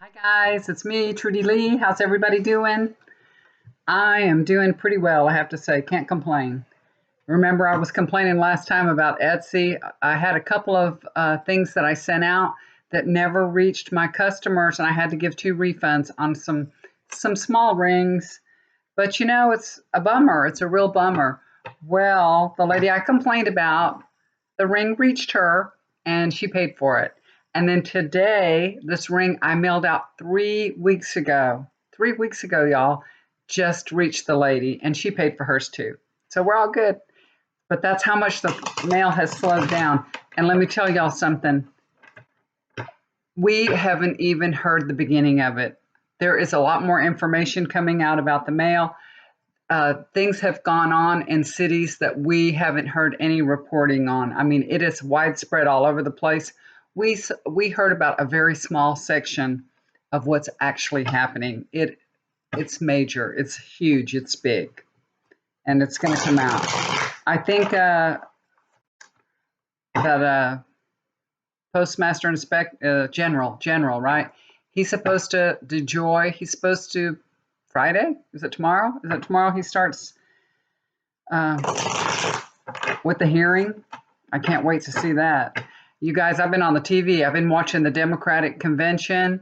Hi guys, it's me, Trudy Lee. How's everybody doing? I am doing pretty well, I have to say. Can't complain. Remember, I was complaining last time about Etsy. I had a couple of things that I sent out that never reached my customers, and I had to give two refunds on some small rings. But it's a bummer. It's a real bummer. Well, the lady I complained about, the ring reached her and she paid for it. And then today, this ring I mailed out 3 weeks ago. 3 weeks ago, y'all, just reached the lady and she paid for hers too. So we're all good. But that's how much the mail has slowed down. And let me tell y'all something. We haven't even heard the beginning of it. There is a lot more information coming out about the mail. Things have gone on in cities that we haven't heard any reporting on. I mean, it is widespread all over the place. We heard about a very small section of what's actually happening. It's major, it's huge, it's big, and it's going to come out. I think that Postmaster General, right? He's supposed to do joy. He's supposed to Friday. Is it tomorrow? Is it tomorrow he starts with the hearing? I can't wait to see that. You guys, I've been on the TV. I've been watching the Democratic convention.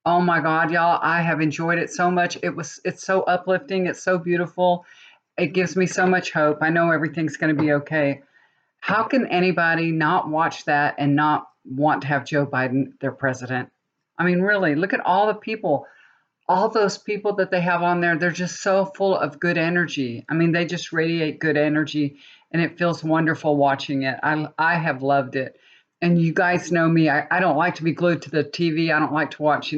Oh my God, y'all! I have enjoyed it so much. It's so uplifting. It's so beautiful. It gives me so much hope. I know everything's going to be okay. How can anybody not watch that and not want to have Joe Biden their president? I mean, really, look at all those people that they have on there. They're just so full of good energy. I mean, they just radiate good energy, and it feels wonderful watching it. I have loved it. And you guys know me. I don't like to be glued to the TV. I don't like to watch,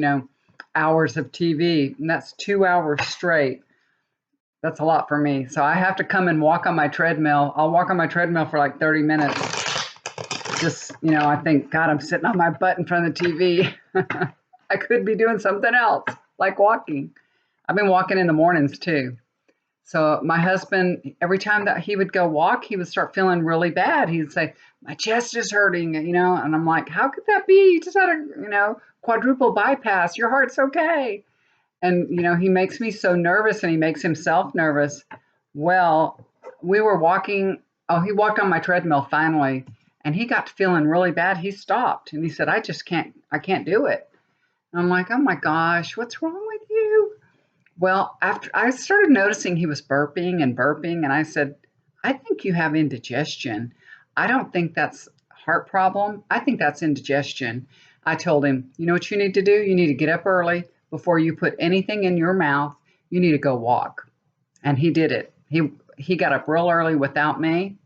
hours of TV. And that's 2 hours straight. That's a lot for me. So I have to come and walk on my treadmill. I'll walk on my treadmill for like 30 minutes. Just, I think, God, I'm sitting on my butt in front of the TV. I could be doing something else, like walking. I've been walking in the mornings too. So my husband, every time that he would go walk, he would start feeling really bad. He'd say, my chest is hurting, and I'm like, how could that be? You just had a, quadruple bypass. Your heart's okay. And, he makes me so nervous and he makes himself nervous. Well, we were walking. Oh, he walked on my treadmill finally, and he got to feeling really bad. He stopped and he said, I can't do it. And I'm like, oh my gosh, what's wrong with you? Well, after I started noticing he was burping, and I said, I think you have indigestion. I don't think that's heart problem. I think that's indigestion. I told him, you know what you need to do? You need to get up early before you put anything in your mouth. You need to go walk. And he did it. He got up real early without me,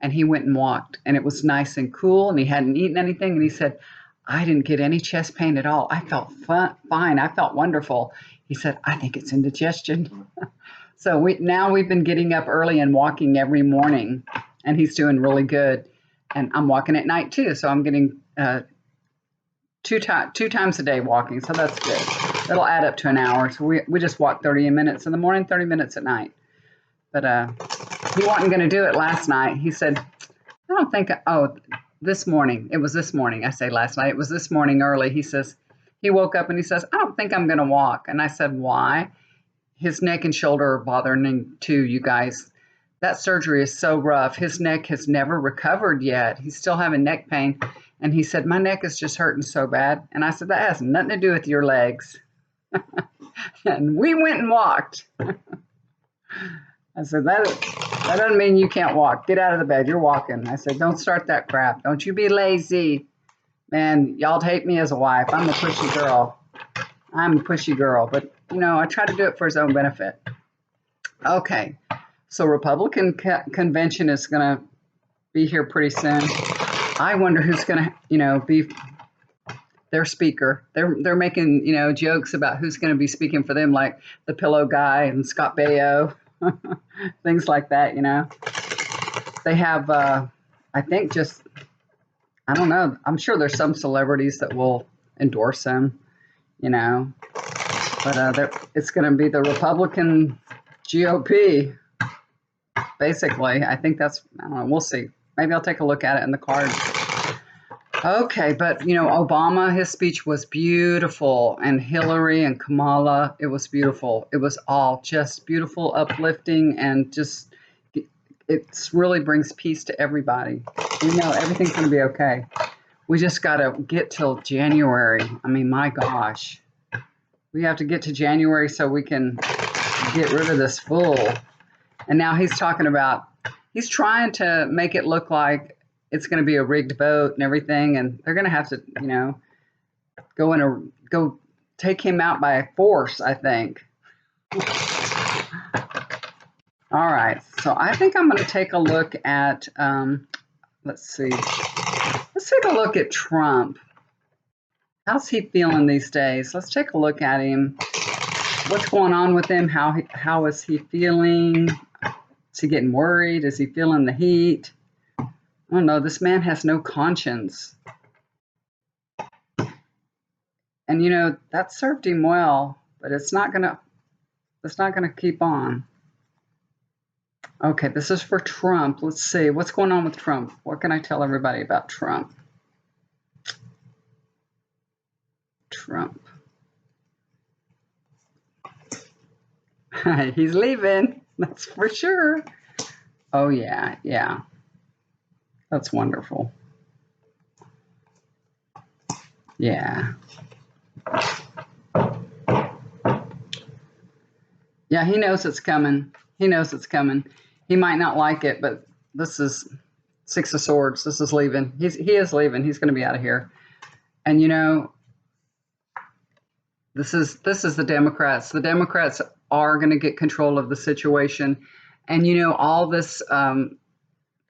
and he went and walked, and it was nice and cool, and he hadn't eaten anything, and he said, I didn't get any chest pain at all. I felt fine. I felt wonderful. He said, I think it's indigestion. So we've been getting up early and walking every morning, and he's doing really good. And I'm walking at night too, so I'm getting two times a day walking, so that's good. It'll add up to an hour. So we just walk 30 minutes in the morning, 30 minutes at night. But he wasn't going to do it last night. He said, I don't think, this morning. It was this morning. I say last night. It was this morning early. He woke up and he says, I don't think I'm going to walk. And I said, why? His neck and shoulder are bothering him too, you guys. That surgery is so rough. His neck has never recovered yet. He's still having neck pain. And he said, my neck is just hurting so bad. And I said, that has nothing to do with your legs. And we went and walked. I said, that doesn't mean you can't walk. Get out of the bed. You're walking. I said, don't start that crap. Don't you be lazy. Man, y'all hate me as a wife. I'm a pushy girl. But, I try to do it for his own benefit. Okay. So Republican convention is going to be here pretty soon. I wonder who's going to, be their speaker. They're making, jokes about who's going to be speaking for them, like the pillow guy and Scott Baio. Things like that, They have, I think I don't know. I'm sure there's some celebrities that will endorse him, But it's going to be the Republican GOP, basically. I think I don't know. We'll see. Maybe I'll take a look at it in the card. Okay, but Obama, his speech was beautiful, and Hillary and Kamala, it was beautiful. It was all just beautiful, uplifting, and just it really brings peace to everybody. We know everything's going to be okay. We just got to get till January. I mean, my gosh, we have to get to January so we can get rid of this fool. And now he's talking about, he's trying to make it look like it's going to be a rigged vote and everything, and they're going to have to, go take him out by force, I think. All right, so I think I'm going to take a look at, let's see, let's take a look at Trump. How's he feeling these days? Let's take a look at him. What's going on with him? How is he feeling? Is he getting worried? Is he feeling the heat? I don't know. This man has no conscience. And that served him well, but it's not gonna keep on. Okay, this is for Trump. Let's see. What's going on with Trump? What can I tell everybody about Trump? Trump. He's leaving. That's for sure. Oh, yeah. That's wonderful. Yeah. Yeah, he knows it's coming. He knows it's coming. He might not like it, but this is Six of Swords. This is leaving. He is leaving. He's going to be out of here. And this is the Democrats. The Democrats are going to get control of the situation. And all this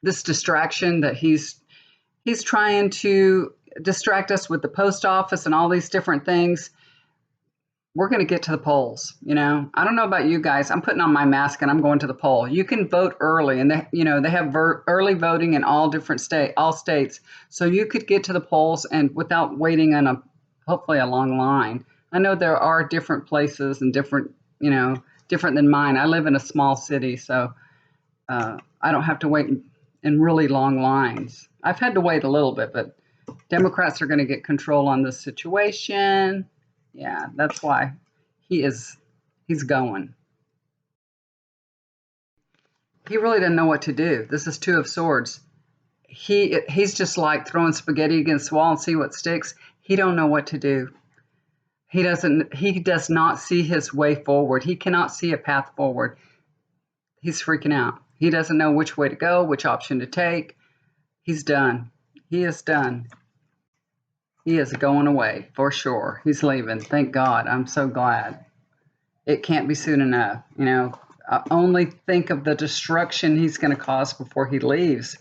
this distraction that he's trying to distract us with the post office and all these different things. We're going to get to the polls. I don't know about you guys. I'm putting on my mask and I'm going to the poll. You can vote early, and they have early voting in all states. So you could get to the polls and without waiting on hopefully a long line. I know there are different places and different than mine. I live in a small city, so I don't have to wait in really long lines. I've had to wait a little bit, but Democrats are going to get control on this situation. Yeah, that's why he's going. He really doesn't know what to do. This is Two of Swords. He's just like throwing spaghetti against the wall and see what sticks. He don't know what to do. He does not see his way forward. He cannot see a path forward. He's freaking out. He doesn't know which way to go, which option to take. He's done. He is done. He is going away for sure. He's leaving. Thank God. I'm so glad. It can't be soon enough. Only think of the destruction he's going to cause before he leaves.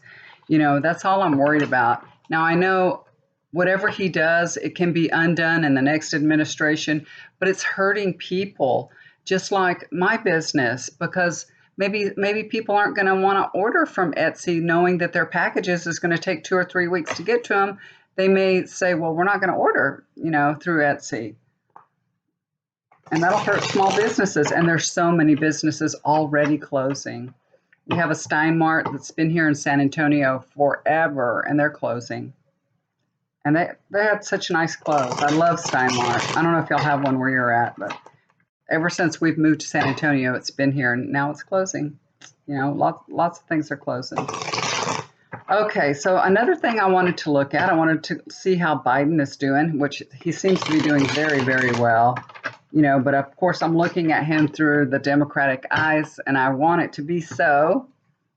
That's all I'm worried about. Now, I know whatever he does, it can be undone in the next administration, but it's hurting people, just like my business, because maybe people aren't going to want to order from Etsy knowing that their packages is going to take 2 or 3 weeks to get to them. They may say, well, we're not going to order, through Etsy. And that'll hurt small businesses. And there's so many businesses already closing. We have a Steinmart that's been here in San Antonio forever, and they're closing. And they had such nice clothes. I love Steinmart. I don't know if y'all have one where you're at, but ever since we've moved to San Antonio, it's been here, and now it's closing. Lots of things are closing. Okay, so another thing I wanted to look at, I wanted to see how Biden is doing, which he seems to be doing very, very well. But of course I'm looking at him through the Democratic eyes, and I want it to be so.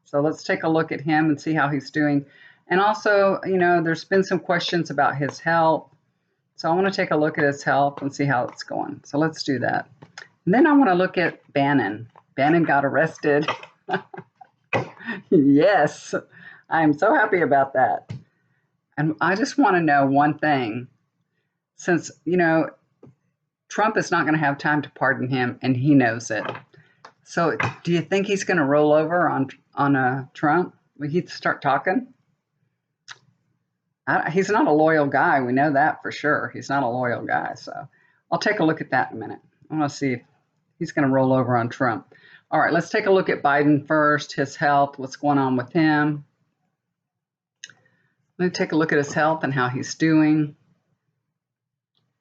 So let's take a look at him and see how he's doing. And also, there's been some questions about his health. So I want to take a look at his health and see how it's going. So let's do that. And then I want to look at Bannon. Bannon got arrested. Yes, I'm so happy about that. And I just want to know one thing. Since, Trump is not going to have time to pardon him, and he knows it. So do you think he's going to roll over on Trump? Will he start talking? He's not a loyal guy. We know that for sure. He's not a loyal guy. So I'll take a look at that in a minute. I want to see if he's going to roll over on Trump. All right, let's take a look at Biden first, his health, what's going on with him. Let me take a look at his health and how he's doing.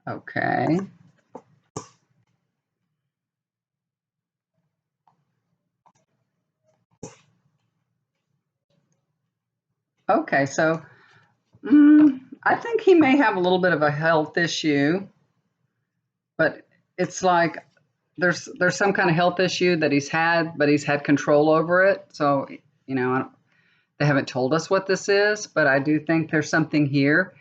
Okay. Okay, so I think he may have a little bit of a health issue, but it's like there's some kind of health issue that he's had, but he's had control over it. So, they haven't told us what this is, but I do think there's something here.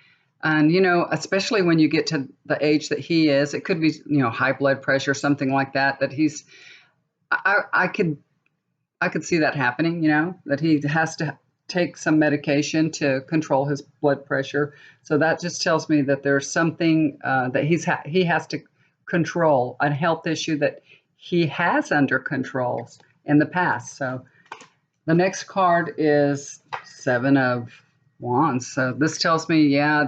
And, especially when you get to the age that he is, it could be, high blood pressure, something like that, that I could see that happening, that he has to take some medication to control his blood pressure. So that just tells me that there's something that he has to control, a health issue that he has under control in the past. So the next card is Seven of Wands. So this tells me, yeah,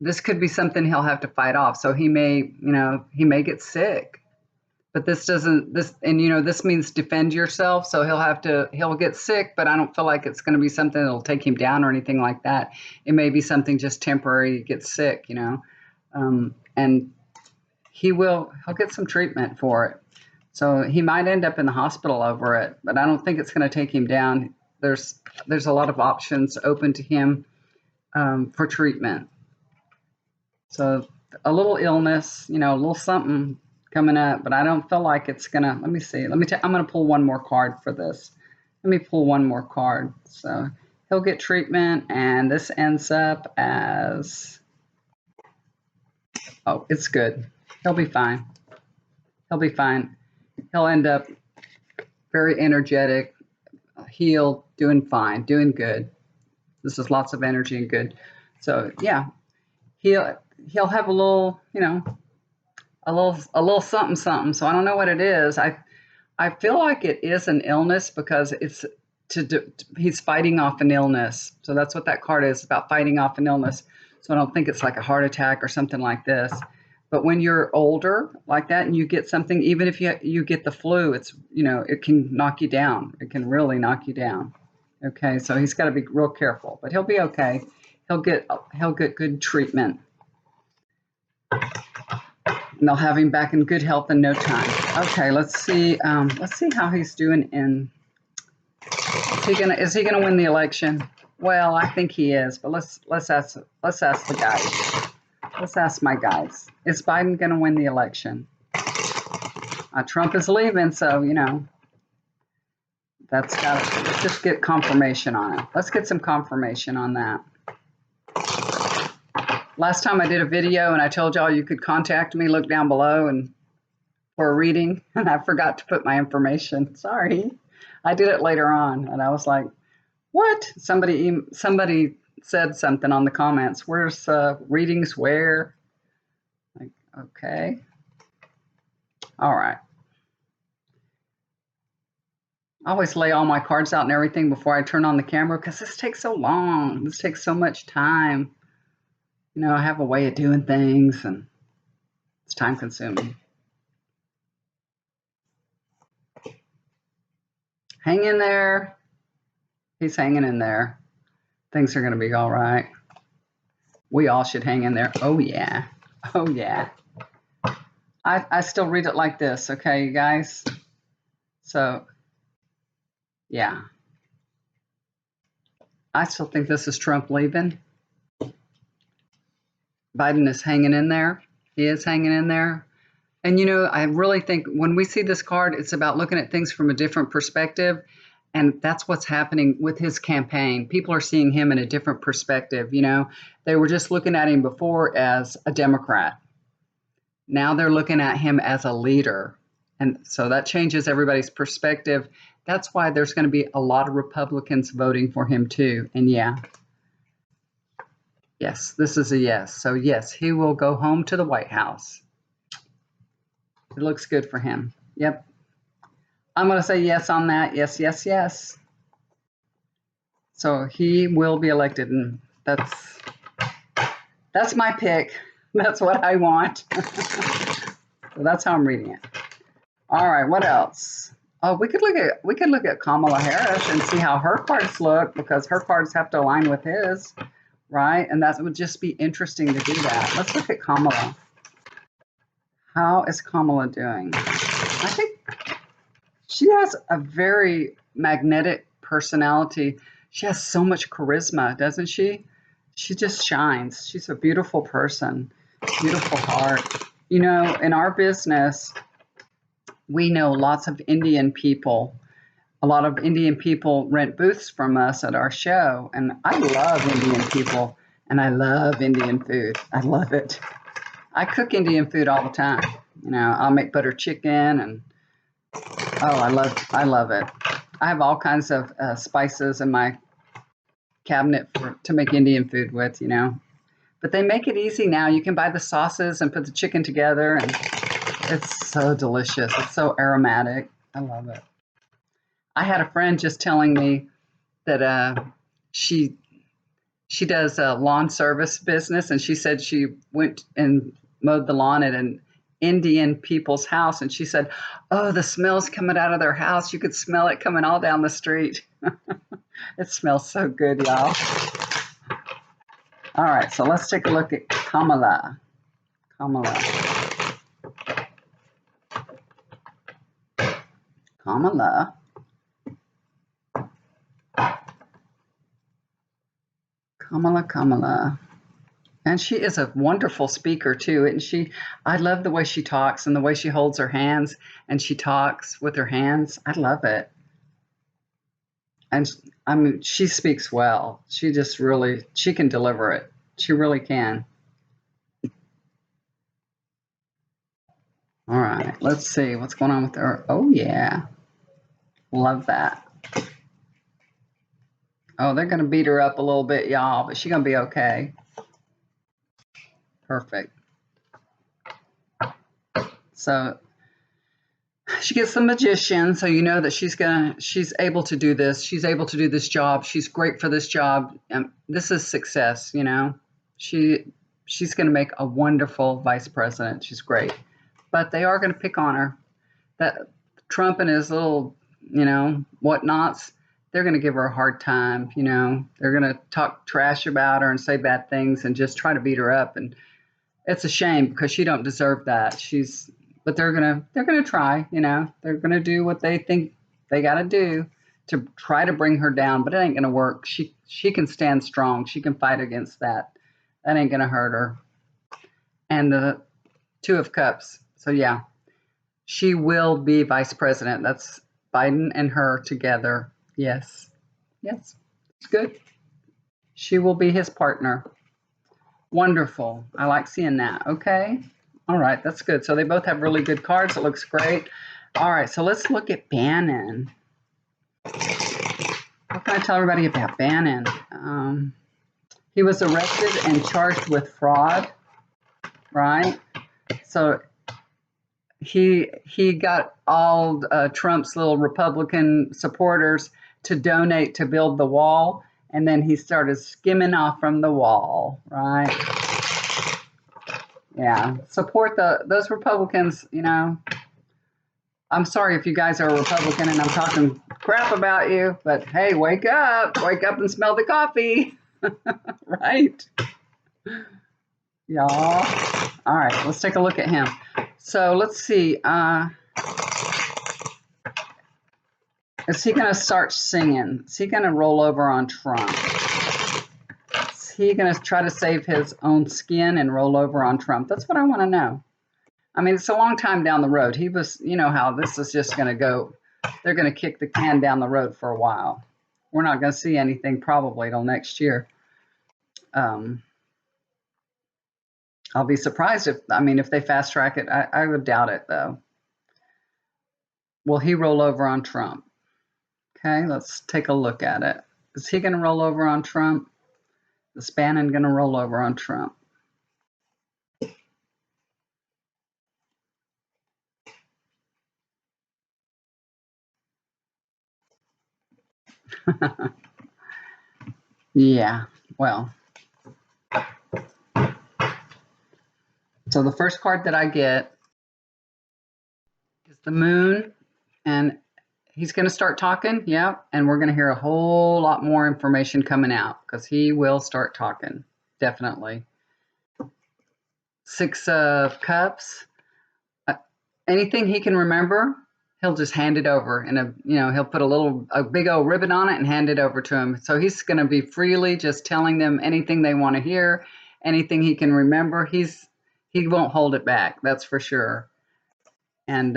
this could be something he'll have to fight off. So he may get sick. But this means defend yourself. So he'll get sick, but I don't feel like it's going to be something that'll take him down or anything like that. It may be something just temporary. He gets sick, and he'll get some treatment for it. So he might end up in the hospital over it, but I don't think it's going to take him down. There's a lot of options open to him for treatment. So a little illness, a little something coming up, but I don't feel like it's gonna. Let me see. I'm gonna pull one more card for this. Let me pull one more card. So he'll get treatment, and this ends up as. Oh, it's good. He'll be fine. He'll be fine. He'll end up very energetic, healed, doing fine, doing good. This is lots of energy and good. So yeah, he'll have a little, a little something something. So I don't know what it is. I feel like it is an illness because it's he's fighting off an illness. So that's what that card is, about fighting off an illness. So I don't think it's like a heart attack or something like this. But when you're older like that and you get something, even if you get the flu, it's it can knock you down. It can really knock you down. Okay, so he's got to be real careful, but he'll be okay. He'll get good treatment. And they'll have him back in good health in no time. Okay, let's see how he's doing in. Is he gonna win the election? Well, I think he is, but let's ask the guys. Let's ask my guys. Is Biden gonna win the election? Trump is leaving, so let's just get confirmation on it. Let's get some confirmation on that. Last time I did a video and I told y'all you could contact me, look down below and for a reading, and I forgot to put my information. Sorry. I did it later on and I was like, what? Somebody said something on the comments. Where's readings where? Like, okay. All right. I always lay all my cards out and everything before I turn on the camera because this takes so long. This takes so much time. I have a way of doing things and it's time consuming. Hang in there. He's hanging in there. Things are going to be all right. We all should hang in there. Oh, yeah. Oh, yeah. I still read it like this, okay, you guys? So, yeah. I still think this is Trump leaving. Biden is hanging in there. He is hanging in there. And, I really think when we see this card, it's about looking at things from a different perspective. And that's what's happening with his campaign. People are seeing him in a different perspective. They were just looking at him before as a Democrat. Now they're looking at him as a leader. And so that changes everybody's perspective. That's why there's going to be a lot of Republicans voting for him too. And yeah. Yes, this is a yes. So yes, he will go home to the White House. It looks good for him. Yep. I'm going to say yes on that. Yes, yes, yes. So he will be elected, and that's my pick. That's what I want. So that's how I'm reading it. All right, what else? Oh, we could look at Kamala Harris and see how her cards look because her cards have to align with his. right? And that would just be interesting to do that. Let's look at Kamala. How is Kamala doing? I think she has a very magnetic personality. She has so much charisma, doesn't she? She just shines. She's a beautiful person, beautiful heart. You know, in our business, we know lots of Indian people. A lot of Indian people rent booths from us at our show. And I love Indian people and I love Indian food. I love it. I cook Indian food all the time. You know, I'll make butter chicken and oh, I love it. I have all kinds of spices in my cabinet to make Indian food with, you know. But they make it easy now. You can buy the sauces and put the chicken together, and it's so delicious. It's so aromatic. I love it. I had a friend just telling me that she she does a lawn service business, and she said she went and mowed the lawn at an Indian people's house, and she said, "Oh, the smell's coming out of their house. You could smell it coming all down the street." It smells so good, y'all. All right, so let's take a look at Kamala. Kamala. Kamala. Kamala. And she is a wonderful speaker too, isn't she? I love the way she talks and the way she holds her hands and she talks with her hands. I love it. And I mean, she speaks well. She just really, she can deliver it. She really can. All right, let's see what's going on with her. Oh yeah, love that. Oh, they're gonna beat her up a little bit, y'all, but she's gonna be okay. Perfect. So she gets the magician, so you know that she's able to do this. She's able to do this job. She's great for this job. This is success, you know. She's going to make a wonderful vice president. She's great. But they are going to pick on her. That Trump and his little, you know, whatnots, they're going to give her a hard time, you know. They're going to talk trash about her and say bad things and just try to beat her up, and it's a shame because she don't deserve that. But they're gonna try, you know. They're gonna do what they think they got to do to try to bring her down, but it ain't gonna work. She can stand strong. She can fight against that. That ain't gonna hurt her. And the Two of Cups. So yeah, she will be vice president. That's Biden and her together. Yes, yes, it's good. She will be his partner. Wonderful. I like seeing that. Okay. All right. That's good. So they both have really good cards. It looks great. All right. So let's look at Bannon. What can I tell everybody about Bannon? He was arrested and charged with fraud, right? So he got all Trump's little Republican supporters to donate to build the wall, and then he started skimming off from the wall, right? Yeah, support those Republicans. You know, I'm sorry if you guys are a Republican and I'm talking crap about you, but hey, wake up and smell the coffee, right? Y'all. All right, let's take a look at him. So let's see. Is he going to start singing? Is he going to roll over on Trump? Is he going to try to save his own skin and roll over on Trump? That's what I want to know. I mean, it's a long time down the road. He was, you know how this is just going to go. They're going to kick the can down the road for a while. We're not going to see anything probably till next year. I'll be surprised if they fast track it. I would doubt it though. Will he roll over on Trump? Okay, let's take a look at it. Is he going to roll over on Trump? Is Bannon going to roll over on Trump? Yeah, well. So the first card that I get is the moon, and He's going to start talking, yeah, and we're going to hear a whole lot more information coming out because he will start talking, definitely. Six of Cups. Uh, Anything he can remember, he'll just hand it over, and he'll put a big old ribbon on it and hand it over to him. So he's going to be freely just telling them anything they want to hear, anything he can remember. He won't hold it back. That's for sure. And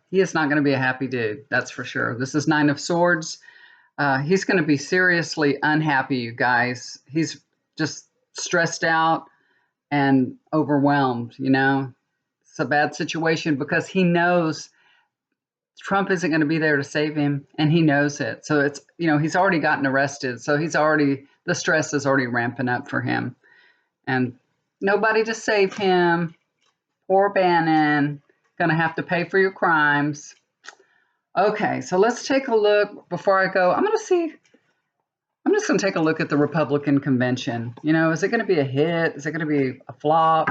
he is not going to be a happy dude. That's for sure. This is Nine of Swords. He's going to be seriously unhappy, you guys. He's just stressed out and overwhelmed. It's a bad situation because he knows Trump isn't going to be there to save him, and he knows it. So he's already gotten arrested. So the stress is already ramping up for him, and nobody to save him. Poor Bannon, going to have to pay for your crimes. Okay, so let's take a look before I go. I'm just going to take a look at the Republican convention. Is it going to be a hit? Is it going to be a flop?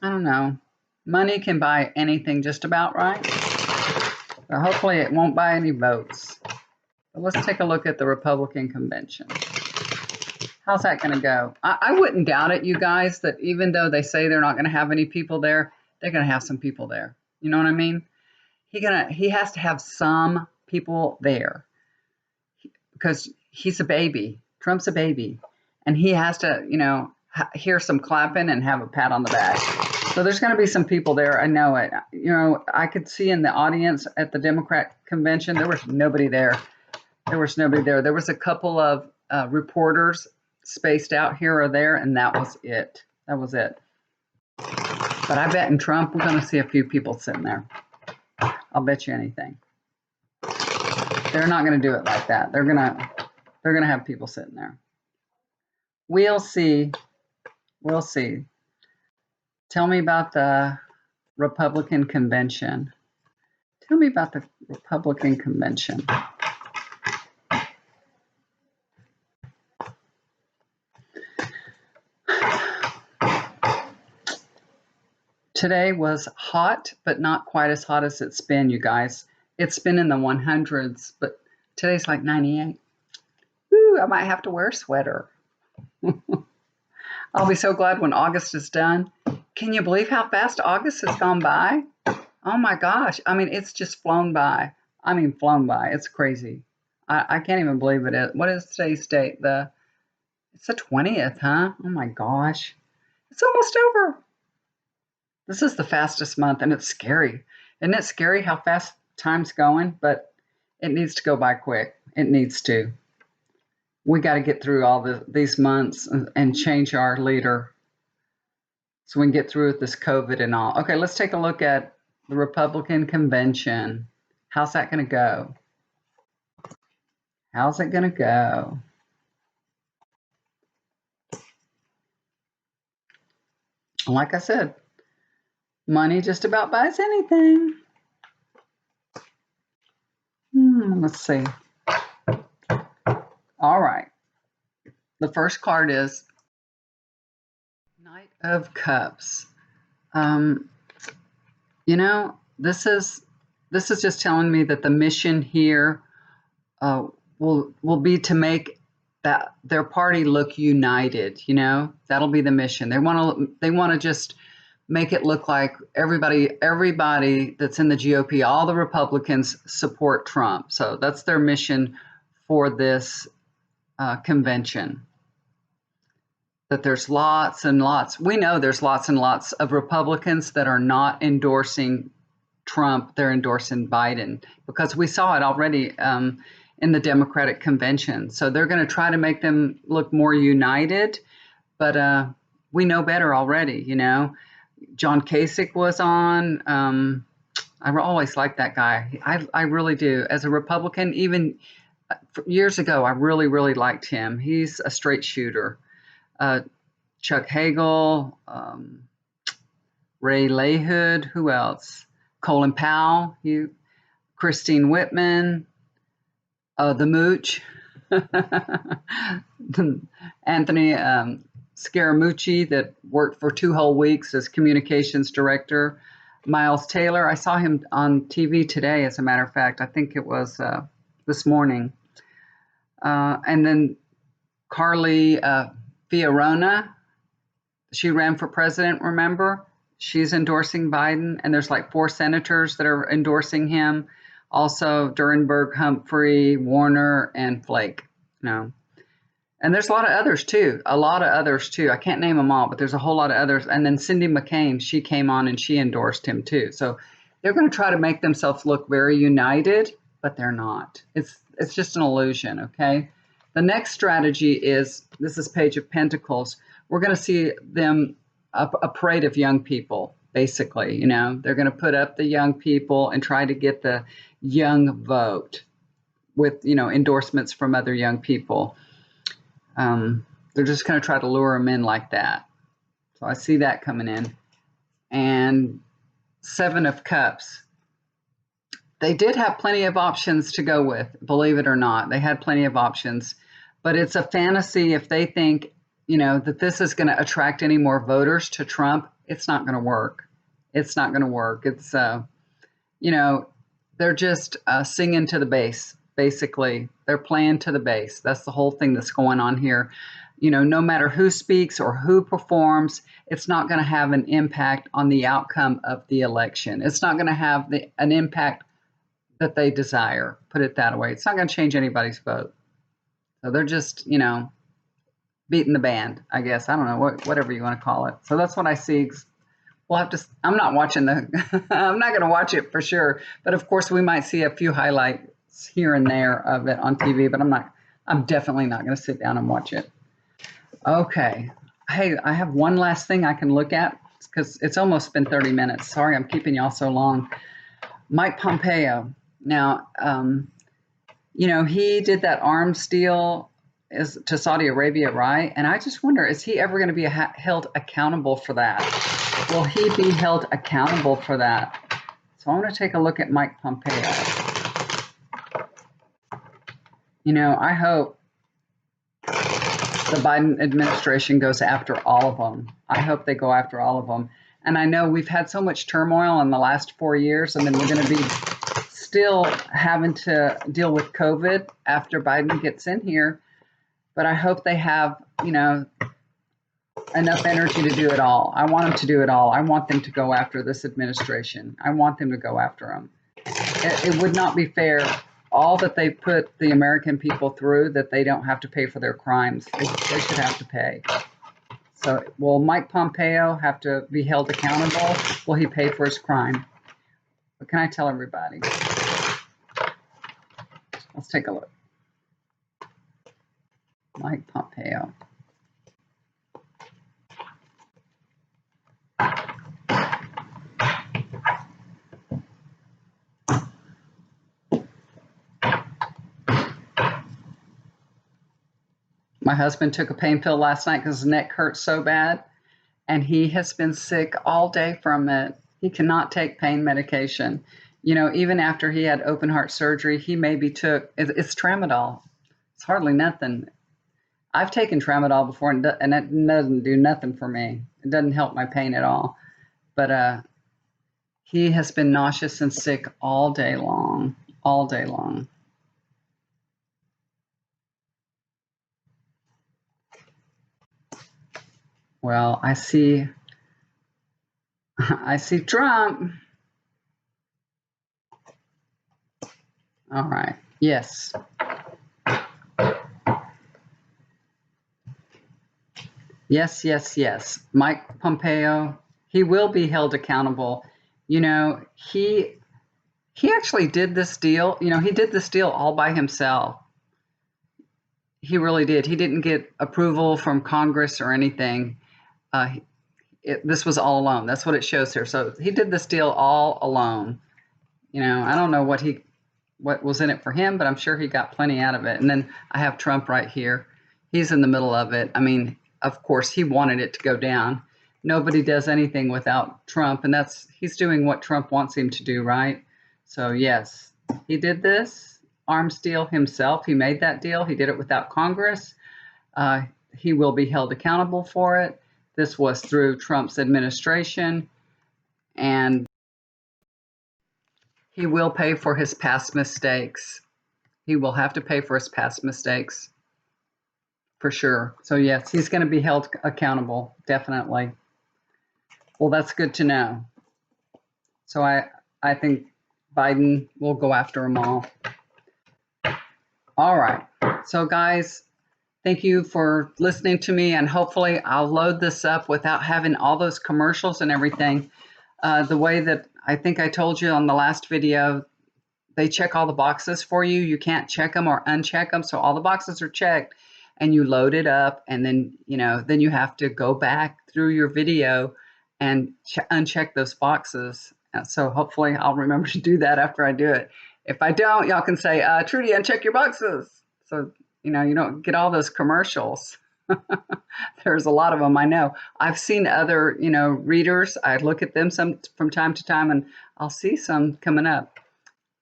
I don't know. Money can buy anything just about, right? But hopefully it won't buy any votes. But let's take a look at the Republican convention. How's that going to go? I wouldn't doubt it, you guys, that even though they say they're not going to have any people there, they're going to have some people there. You know what I mean? He has to have some people there because he's a baby. Trump's a baby, and he has to, hear some clapping and have a pat on the back. So there's going to be some people there. I know it. I could see in the audience at the Democrat convention there was nobody there. There was nobody there. There was a couple of reporters spaced out here or there, and that was it. That was it. But I bet in Trump we're going to see a few people sitting there. I'll bet you anything. They're not going to do it like that. They're going to have people sitting there. We'll see. We'll see. Tell me about the Republican convention. Tell me about the Republican convention. Today was hot, but not quite as hot as it's been, you guys. It's been in the 100s, but today's like 98. Ooh, I might have to wear a sweater. I'll be so glad when August is done. Can you believe how fast August has gone by? Oh my gosh. I mean, it's just flown by. Flown by. It's crazy. I can't even believe it. What is today's date? It's the 20th, huh? Oh my gosh. It's almost over. This is the fastest month, and it's scary. Isn't it scary how fast time's going? But it needs to go by quick. It needs to. We got to get through all these months and change our leader so we can get through with this COVID and all. Okay, let's take a look at the Republican convention. How's that going to go? How's it going to go? Like I said, money just about buys anything. Let's see. All right. The first card is Knight of Cups. This is just telling me that the mission here will be to make their party look united. That'll be the mission. They want to just make it look like everybody that's in the GOP, all the Republicans support Trump. So that's their mission for this convention. That there's lots and lots. We know there's lots and lots of Republicans that are not endorsing Trump. They're endorsing Biden because we saw it already in the Democratic convention. So they're going to try to make them look more united. But we know better already, John Kasich was on. I always liked that guy. I really do. As a Republican, even years ago, I really, really liked him. He's a straight shooter. Chuck Hagel, Ray LaHood, who else? Colin Powell, Christine Whitman, the Mooch, Anthony Scaramucci that worked for 2 whole weeks as communications director. Miles Taylor. I saw him on TV today, as a matter of fact. I think it was this morning. And then Carly Fiorina, she ran for president, remember? She's endorsing Biden, and there's like 4 senators that are endorsing him. Also, Durenberg, Humphrey, Warner, and Flake. No. And there's a lot of others too. A lot of others too. I can't name them all, but there's a whole lot of others. And then Cindy McCain, she came on and she endorsed him too. So they're going to try to make themselves look very united, but they're not. It's just an illusion, okay? The next strategy is, this is Page of Pentacles. We're going to see them a parade of young people, basically. You know, they're going to put up the young people and try to get the young vote with, you know, endorsements from other young people. They're just going to try to lure them in like that. So I see that coming in. And 7 of Cups. They did have plenty of options to go with, believe it or not. They had plenty of options. But it's a fantasy if they think, you know, that this is going to attract any more voters to Trump. It's not going to work. It's not going to work. It's, you know, they're just singing to the base. Basically, they're playing to the base. That's the whole thing that's going on here. You know, no matter who speaks or who performs, it's not going to have an impact on the outcome of the election. It's not going to have an impact that they desire, put it that way. It's not going to change anybody's vote. So they're just, you know, beating the band, I guess. I don't know, whatever you want to call it. So that's what I see. We'll have to, I'm not watching I'm not going to watch it for sure. But of course, we might see a few highlights here and there of it on TV, but I'm definitely not going to sit down and watch it. Okay. Hey, I have one last thing I can look at because it's almost been 30 minutes. Sorry, I'm keeping y'all so long. Mike Pompeo. Now, you know, he did that arms deal to Saudi Arabia, right? And I just wonder, is he ever going to be held accountable for that? Will he be held accountable for that? So I want to take a look at Mike Pompeo. You know, I hope the Biden administration goes after all of them. I hope they go after all of them. And I know we've had so much turmoil in the last 4 years, and then we're going to be still having to deal with COVID after Biden gets in here. But I hope they have, you know, enough energy to do it all. I want them to do it all. I want them to go after this administration. I want them to go after them. It would not be fair, all that they put the American people through, that they don't have to pay for their crimes. They should have to pay. So will Mike Pompeo have to be held accountable? Will he pay for his crime? What can I tell everybody? Let's take a look. Mike Pompeo. My husband took a pain pill last night because his neck hurt so bad, and he has been sick all day from it. He cannot take pain medication. You know, even after he had open heart surgery, he maybe took, it's tramadol. It's hardly nothing. I've taken tramadol before, and it doesn't do nothing for me. It doesn't help my pain at all. But he has been nauseous and sick all day long, all day long. Well, I see Trump. All right. Yes. Yes. Mike Pompeo, he will be held accountable. You know, he actually did this deal. You know, he did this deal all by himself. He really did. He didn't get approval from Congress or anything. This was all alone. That's what it shows here. So he did this deal all alone. You know, I don't know what was in it for him, but I'm sure he got plenty out of it. And then I have Trump right here. He's in the middle of it. I mean, of course, he wanted it to go down. Nobody does anything without Trump, and he's doing what Trump wants him to do, right? So yes, he did this arms deal himself. He made that deal. He did it without Congress. He will be held accountable for it. This was through Trump's administration, and He will pay for his past mistakes. He will have to pay for his past mistakes for sure. So yes, he's going to be held accountable, definitely. Well, that's good to know. So I think Biden will go after them all. All right. So guys, thank you for listening to me, and hopefully I'll load this up without having all those commercials and everything. The way that I think I told you on the last video, they check all the boxes for you. You can't check them or uncheck them. So all the boxes are checked and you load it up, and then, then you have to go back through your video and uncheck those boxes. So hopefully I'll remember to do that after I do it. If I don't, y'all can say, Trudy, uncheck your boxes. So, you don't get all those commercials. There's a lot of them, I know. I've seen other, readers. I look at them some from time to time, and I'll see some coming up.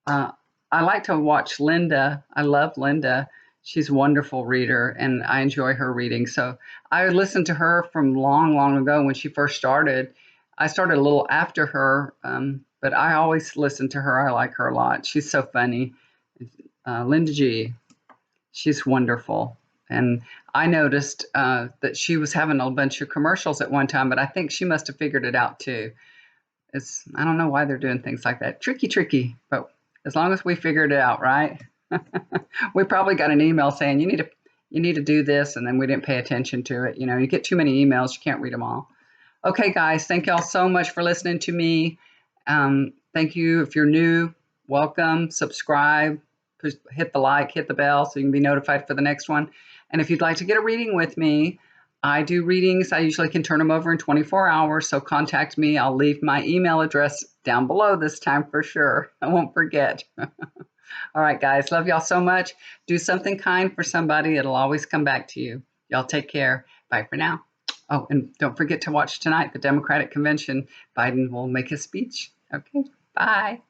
I like to watch Linda. I love Linda. She's a wonderful reader, and I enjoy her reading. So I listened to her from long, long ago when she first started. I started a little after her, but I always listen to her. I like her a lot. She's so funny. Linda G. She's wonderful. And I noticed that she was having a bunch of commercials at one time, but I think she must have figured it out too. I don't know why they're doing things like that. Tricky, but as long as we figured it out, right? We probably got an email saying you need to do this, and then we didn't pay attention to it. You get too many emails, you can't read them all. Okay, guys, thank y'all so much for listening to me. Thank you. If you're new, welcome, subscribe, hit the like, hit the bell so you can be notified for the next one. And if you'd like to get a reading with me, I do readings. I usually can turn them over in 24 hours, so contact me. I'll leave my email address down below this time for sure. I won't forget. All right, guys, love y'all so much. Do something kind for somebody. It'll always come back to you. Y'all take care. Bye for now. Oh, and don't forget to watch tonight, the Democratic Convention. Biden will make his speech. Okay, bye.